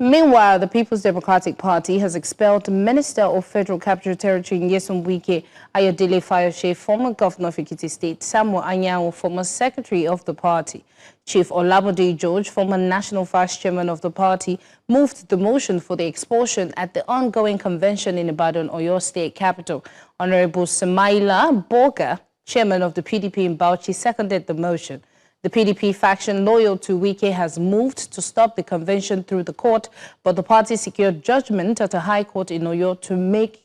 Meanwhile, the People's Democratic Party has expelled Minister of Federal Capital Territory Nyesom Wike, Ayodele Fayose, former governor of Ekiti State, Samuel Anyanwu, former secretary of the party. Chief Olabode George, former national vice chairman of the party, moved the motion for the expulsion at the ongoing convention in Ibadan, Oyo State capital. Honorable Samaila Burga, chairman of the PDP in Bauchi, seconded the motion. The PDP faction loyal to Wike has moved to stop the convention through the court, but the party secured judgment at a high court in Oyo to make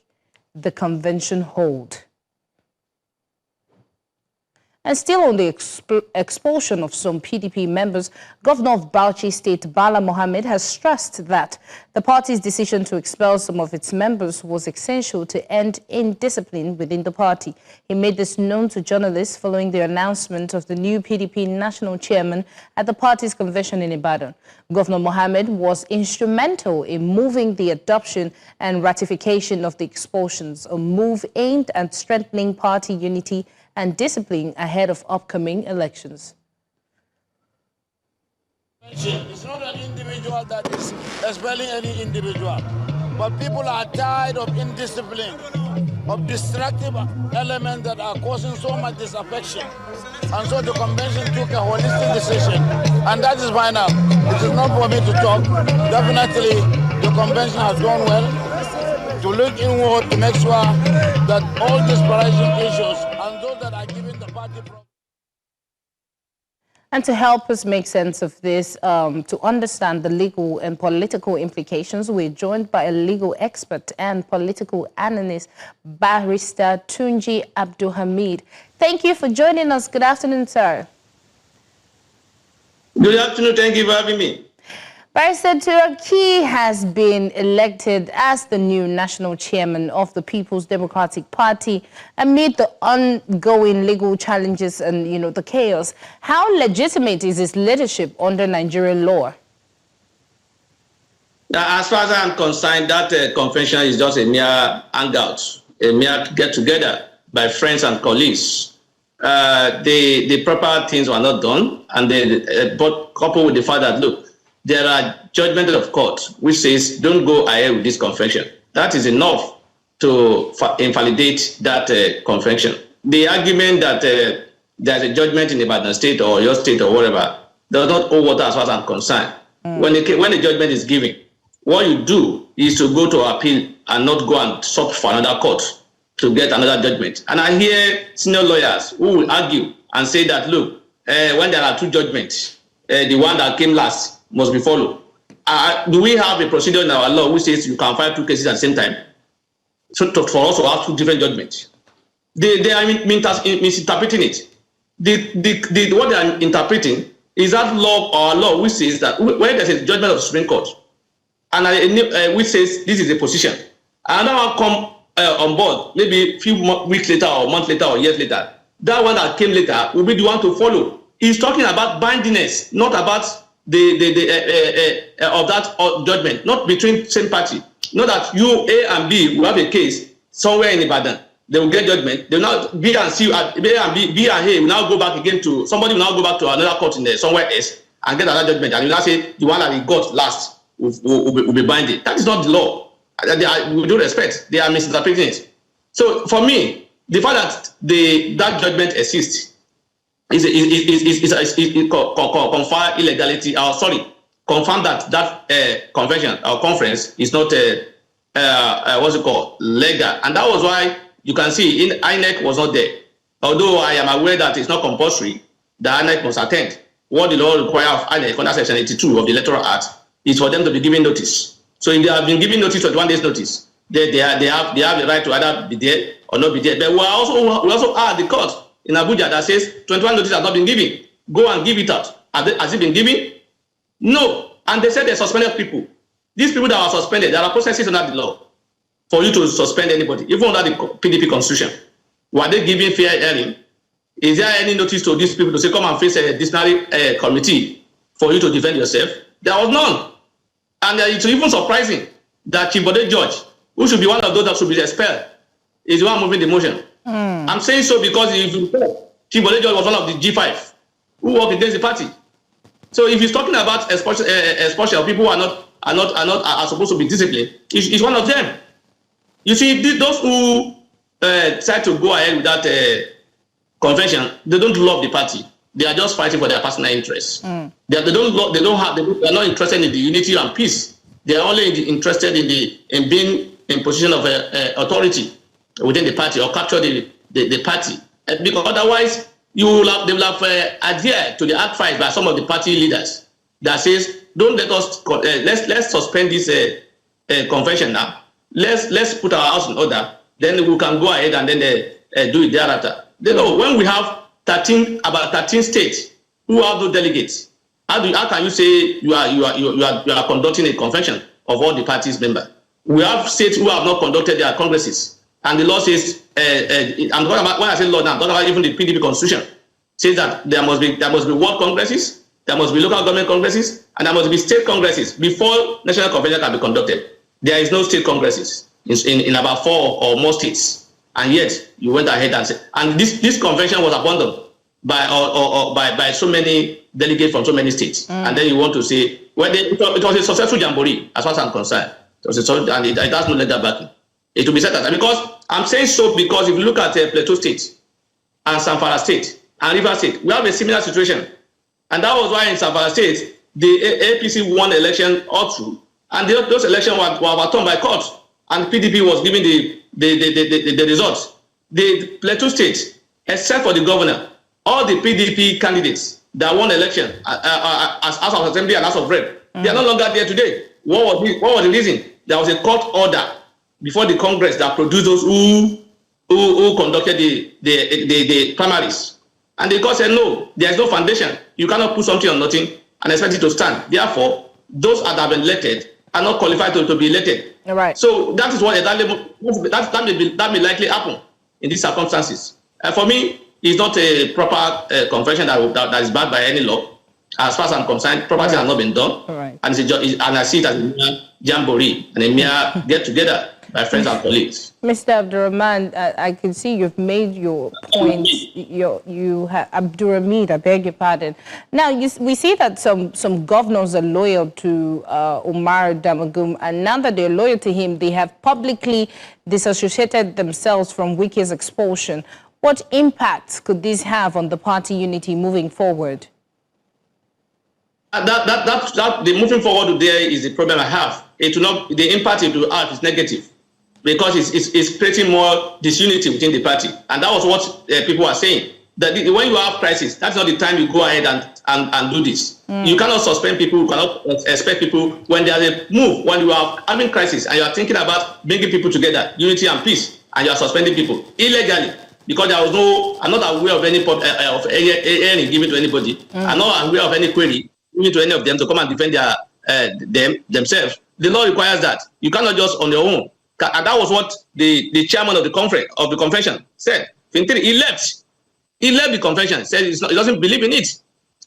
the convention hold. And still on the expulsion of some PDP members, Governor of Bauchi State Bala Mohammed has stressed that the party's decision to expel some of its members was essential to end indiscipline within the party. He made this known to journalists following the announcement of the new PDP national chairman at the party's convention in Ibadan. Governor Mohammed was instrumental in moving the adoption and ratification of the expulsions, a move aimed at strengthening party unity and discipline ahead of upcoming elections. It's not an individual that is expelling any individual, but people are tired of indiscipline, of destructive elements that are causing so much disaffection. And so the convention took a holistic decision, and that is why now it is not for me to talk. Definitely the convention has gone well to look inward to make sure that all these pricing issues and those that are giving the party problems. And to help us make sense of this, to understand the legal and political implications, we're joined by a legal expert and political analyst, Barrister Tunji Abdulhameed. Thank you for joining us. Good afternoon, sir. Good afternoon. Thank you for having me. Barrister Turaki has been elected as the new national chairman of the People's Democratic Party amid the ongoing legal challenges and, the chaos. How legitimate is his leadership under Nigerian law? As far as I'm concerned, that convention is just a mere hangout, a mere get-together by friends and colleagues. The proper things were not done, and but coupled with the fact that, look, there are judgments of court which says don't go ahead with this convention. That is enough to invalidate that convention. The argument that there's a judgment in Ibadan State or your state or whatever does not hold water as far as I'm concerned. When the judgment is given, what you do is to go to appeal and not go and search for another court to get another judgment. And I hear senior lawyers who will argue and say that, look, when there are two judgments, the one that came last must be followed. Do we have a procedure in our law which says you can file two cases at the same time? So for us to have two different judgments. They are misinterpreting it. What they are interpreting is that law which says that when there's a judgment of the Supreme Court and which says this is a position, another one come on board maybe a few weeks later or months later or years later, that one that came later will be the one to follow. He's talking about bindingness, not about of that judgment, not between same party. Not that you A and B will have a case somewhere in Ibadan. They will get judgment. They will now B and C, B and A will now go back again to somebody will now go back to another court in there somewhere else and get another judgment. And you now say the one that he got last will be binding. That is not the law. With due respect, they are misinterpreting it. So for me, the fact that that judgment exists confer illegality, confirm that convention or conference is not legal, and that was why you can see INEC was not there. Although I am aware that it's not compulsory, the INEC must attend. What the law requires of INEC under Section 82 of the Electoral Act is for them to be given notice. So if they have been given notice for 1 day's notice, they have the right to either be there or not be there. But we also are the court in Abuja that says 21 notice has not been given. Go and give it out. Has it been given? No. And they said they suspended people. These people that are suspended, there are processes under the law for you to suspend anybody, even under the PDP constitution. Were they giving fair hearing? Is there any notice to these people to say, come and face a disciplinary committee for you to defend yourself? There was none. And it's even surprising that Chief Olabode George, who should be one of those that should be expelled, is the one moving the motion. I'm saying so because if you Chief Olabode George was one of the G5 who worked against the party. So if he's talking about expulsion, people who are not are supposed to be disciplined is one of them. You see, those who try to go ahead with that convention, they don't love the party. They are just fighting for their personal interests. They're not interested in the unity and peace. They are only interested in being in position of authority within the party or capture the party. Because otherwise, they will have adhered to the advice by some of the party leaders that says, don't let us let's suspend this convention now. Let's put our house in order. Then we can go ahead and then do it thereafter. When we have about 13 states who have those delegates, how can you say you are conducting a convention of all the parties members? We have states who have not conducted their congresses, and the law says, and when I say law now, I'm talking about even the PDP constitution, says that there must be world congresses, there must be local government congresses, and there must be state congresses before national convention can be conducted. There is no state congresses in about 4 or more states, and yet you went ahead and said, and this convention was abandoned by so many delegates from so many states, and then you want to say, well, it was a successful jamboree as far as I'm concerned. And it has no legal backing. It will be said that, because I'm saying so because if you look at Plateau State and Zamfara State and River State, we have a similar situation, and that was why in Zamfara State the APC won the election all through, and those elections were overturned by court, and PDP was giving the results. The Plateau State, except for the governor, all the PDP candidates that won the election as House of Assembly and House of Rep, they are no longer there today. What was the reason? There was a court order before the Congress that produced those who conducted the primaries. And the court said, no, there is no foundation. You cannot put something on nothing and expect it to stand. Therefore, those that have been elected are not qualified to be elected. All right. So that is what that may likely happen in these circumstances. For me, it's not a proper convention that is backed by any law. As far as I'm concerned, property has not been done. All right. And I see it as a mere jamboree and a mere get-together by friends and colleagues. Mr. Abdulrahman, I can see you've made your point. Abdulhameed, I beg your pardon. Now, we see that some governors are loyal to Umar Damagum, and now that they're loyal to him, they have publicly disassociated themselves from Wike's expulsion. What impact could this have on the party unity moving forward? The moving forward there is the problem I have. The impact it will have is negative, because it's creating more disunity within the party, and that was what people are saying. That when you have crisis, that's not the time you go ahead and do this. You cannot suspend people. You cannot expect people when there's a move, when you are having crisis and you are thinking about bringing people together, unity and peace, and you are suspending people illegally. Because there was I'm not aware of any given to anybody. I'm not aware of any query given to any of them to come and defend themselves. The law requires that. You cannot just on your own. And that was what the chairman of the convention said. He left the convention, said he doesn't believe in it.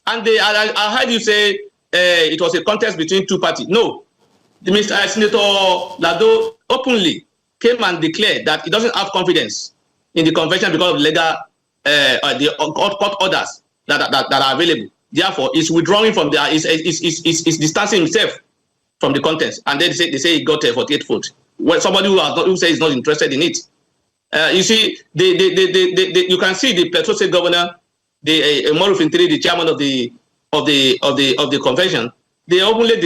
And I heard you say it was a contest between two parties. No. Senator Lado openly came and declared that he doesn't have confidence in the convention because of legal the court orders that are available. Therefore, he's withdrawing from there. He's distancing himself from the contest, and then they say he got 48 votes. Well, somebody who says he's not interested in it. You see, you can see the Plateau State Governor, Umaru Fintiri, the chairman of the convention. They openly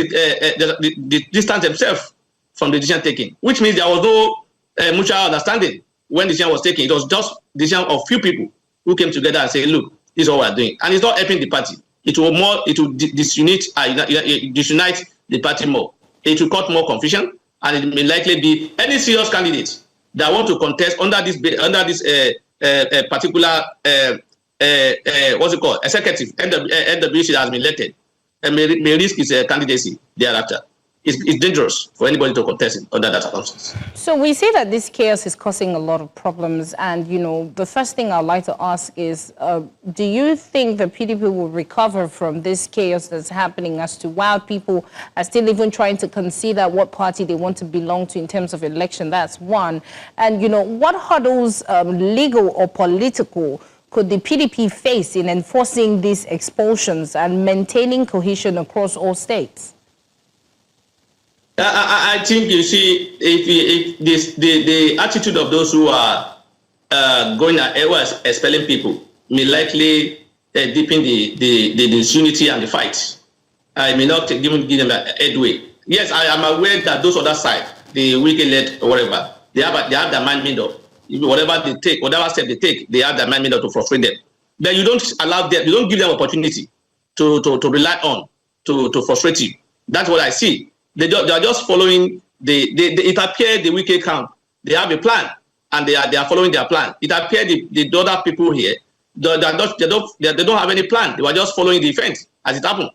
distance themselves from the decision taking, which means there was no mutual understanding when the decision was taken. It was just the decision of few people who came together and said, "Look, this is what we're doing," and it's not helping the party. It will disunite the party more. It will cause more confusion, and it may likely be any serious candidates that want to contest under this particular what's it called, executive NWC that has been elected, and may risk his candidacy thereafter. It's dangerous for anybody to contest it under that circumstance. So we see that this chaos is causing a lot of problems, and the first thing I'd like to ask is, do you think the PDP will recover from this chaos that's happening, as to while people are still even trying to consider what party they want to belong to in terms of election? That's one. And what hurdles, legal or political, could the PDP face in enforcing these expulsions and maintaining cohesion across all states? I think you see, if the attitude of those who are going expelling people may likely deepen the disunity and the fight. I may not give them a headway. Yes, I am aware that those other side, the Wike-led or whatever, they have the mind of whatever they take, whatever step they take, they have the mind to frustrate them. But you don't allow them, you don't give them opportunity to rely on to frustrate you. That's what I see. They are just following it appears the Wike camp, they have a plan and they are following their plan. It appears the other people here, they don't have any plan. They were just following the event as it happened.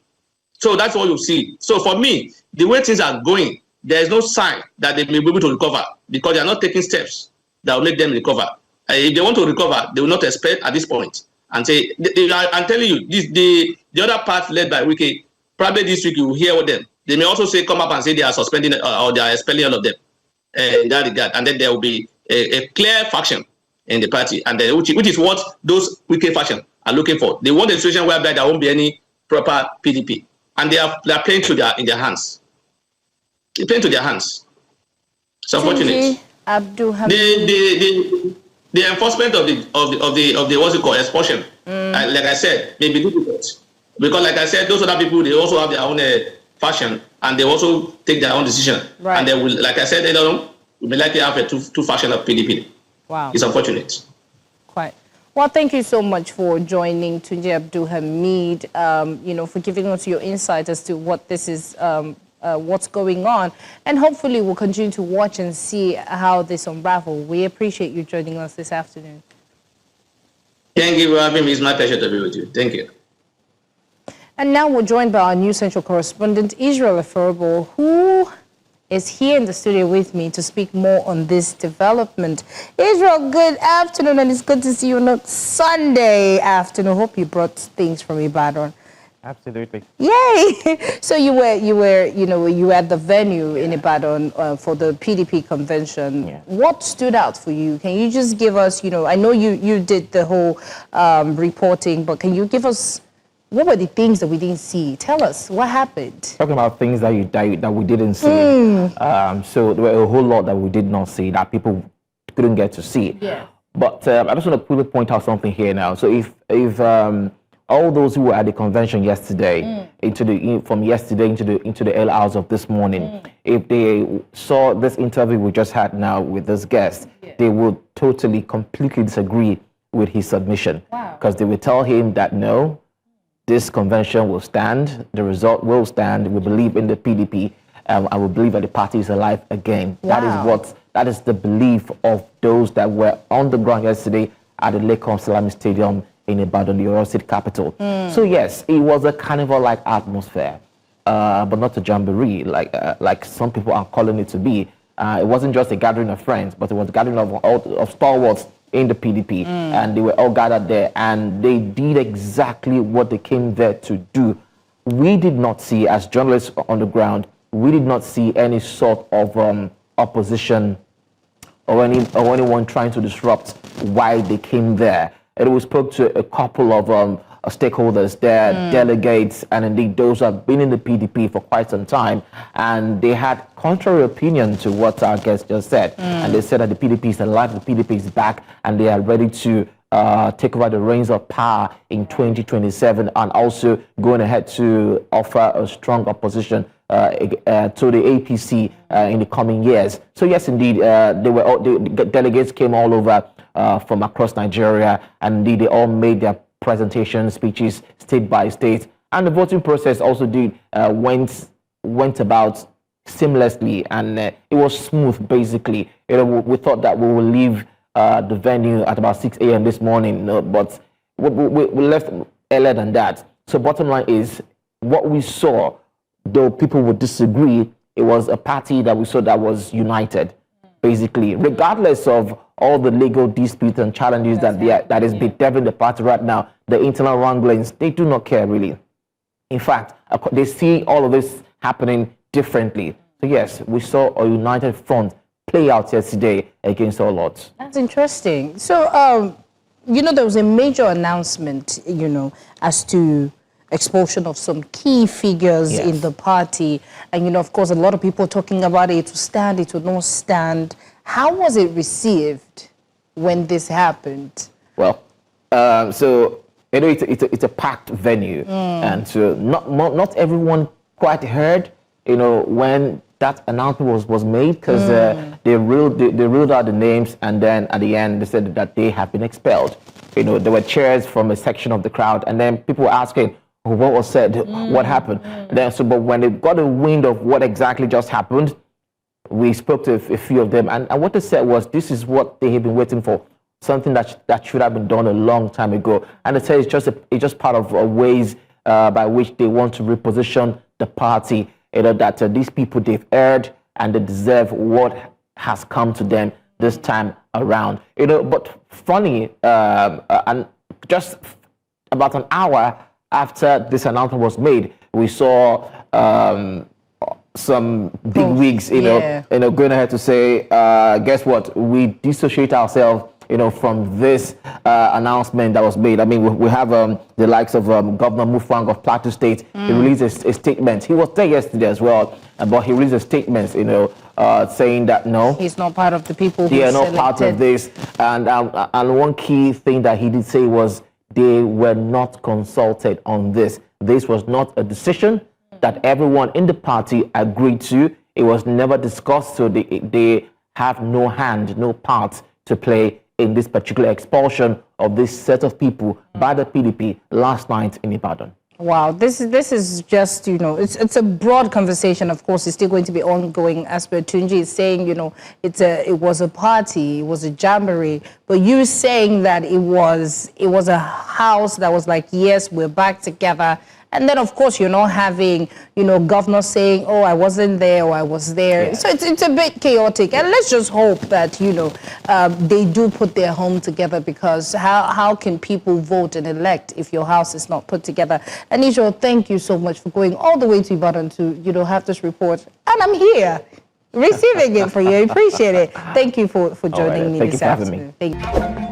So that's what you see. So for me, the way things are going, there is no sign that they may be able to recover because they are not taking steps that will make them recover. If they want to recover, they will not expect at this point and say, I'm telling you, the other part led by Wike, probably this week you will hear with them. They may also say, come up and say they are suspending or they are expelling all of them in that regard. And then there will be a clear faction in the party, and then, which is what those Wike faction are looking for. They want a situation whereby there won't be any proper PDP. And they are playing in their hands. They're playing to their hands. It's unfortunate. The enforcement of the what's it called, expulsion, like I said, may be difficult. Because like I said, those other people, they also have their own faction and they also take their own decision. Right. And they will, like I said, they will likely have a two faction of PDP. Wow. It's unfortunate. Quite. Well, thank you so much for joining Tunji Abdulhameed, for giving us your insight as to what this is, what's going on. And hopefully we'll continue to watch and see how this unravels. We appreciate you joining us this afternoon. Thank you for having me. It's my pleasure to be with you. Thank you. And now we're joined by our new central correspondent, Israel Eferobor, who is here in the studio with me to speak more on this development. Israel, good afternoon, and it's good to see you on a Sunday afternoon. Hope you brought things from Ibadan. Absolutely. Yay! So you were at the venue in Ibadan for the PDP convention. Yeah. What stood out for you? Can you just give us, I know you did the whole reporting, but can you give us, what were the things that we didn't see? Tell us, what happened? Talking about things that we didn't see. So there were a whole lot that we did not see, that people couldn't get to see. Yeah. But I just want to quickly point out something here now. So if all those who were at the convention yesterday, from yesterday into the early hours of this morning, if they saw this interview we just had now with this guest, they would totally, completely disagree with his submission. Wow. Because they would tell him that no, this convention will stand, the result will stand, we believe in the PDP, and we believe that the party is alive again. Wow. That is the belief of those that were on the ground yesterday at the Nyesom Salami Stadium in Ibadan, the Oyo State capital. So yes, it was a carnival-like atmosphere, but not a jamboree like some people are calling it to be. It wasn't just a gathering of friends, but it was a gathering of stalwarts in the PDP, and they were all gathered there, and they did exactly what they came there to do. We did not see, as journalists on the ground, we did not see any sort of opposition or anyone trying to disrupt why they came there. And we spoke to a couple of stakeholders there, delegates, and indeed those who have been in the PDP for quite some time, and they had contrary opinion to what our guest just said. And they said that the PDP is alive, the PDP is back, and they are ready to take over the reins of power in 2027, and also going ahead to offer a strong opposition to the APC in the coming years. So yes, indeed, the delegates came all over from across Nigeria, and indeed they all made their presentation speeches state by state, and the voting process also went about seamlessly, and it was smooth basically. We thought that we will leave the venue at about 6 a.m. this morning, but we left earlier than that. So bottom line is, what we saw, though people would disagree, it was a party that we saw that was united, basically, regardless of all the legal disputes and challenges that is bedeviling the party right now, the internal wranglings, they do not care really. In fact, they see all of this happening differently. So yes, we saw a united front play out yesterday against all odds. That's interesting. So, there was a major announcement, as to expulsion of some key figures in the party. And, of course, a lot of people talking about it will stand, it will not stand. How was it received when this happened? Well, so, it's a packed venue. And so not everyone quite heard, when that announcement was made, because they ruled out the names, and then at the end they said that they have been expelled. There were cheers from a section of the crowd, and then people were asking, what was said, what happened? But when they got a wind of what exactly just happened, we spoke to a few of them, and what they said was, this is what they had been waiting for, something that should have been done a long time ago. And they said it's just part of ways by which they want to reposition the party. That these people, they've erred and they deserve what has come to them this time around. But funny, and just about an hour after this announcement was made, we saw some big wigs, going ahead to say, guess what? We dissociate ourselves, from this announcement that was made. I mean, we have the likes of Governor Mufwang of Plateau State. He released a statement. He was there yesterday as well, but he released a statement, saying that no, he's not part of the people who are not part of this. And one key thing that he did say was they were not consulted on this. This was not a decision that everyone in the party agreed to. It was never discussed, so they have no hand, no part to play in this particular expulsion of this set of people by the PDP last night in Ibadan. Wow, this is just, it's a broad conversation. Of course, it's still going to be ongoing. As per Tunji is saying, it was a party, it was a jamboree, but you saying that it was a house that was like, yes, we're back together. And then, of course, you're not having, governors saying, oh, I wasn't there or I was there. Yeah. So it's a bit chaotic. And let's just hope that, they do put their home together, because how can people vote and elect if your house is not put together? Anisha, thank you so much for going all the way to Ibadan to, have this report. And I'm here receiving it for you. I appreciate it. Thank you for joining me this afternoon. Thank you.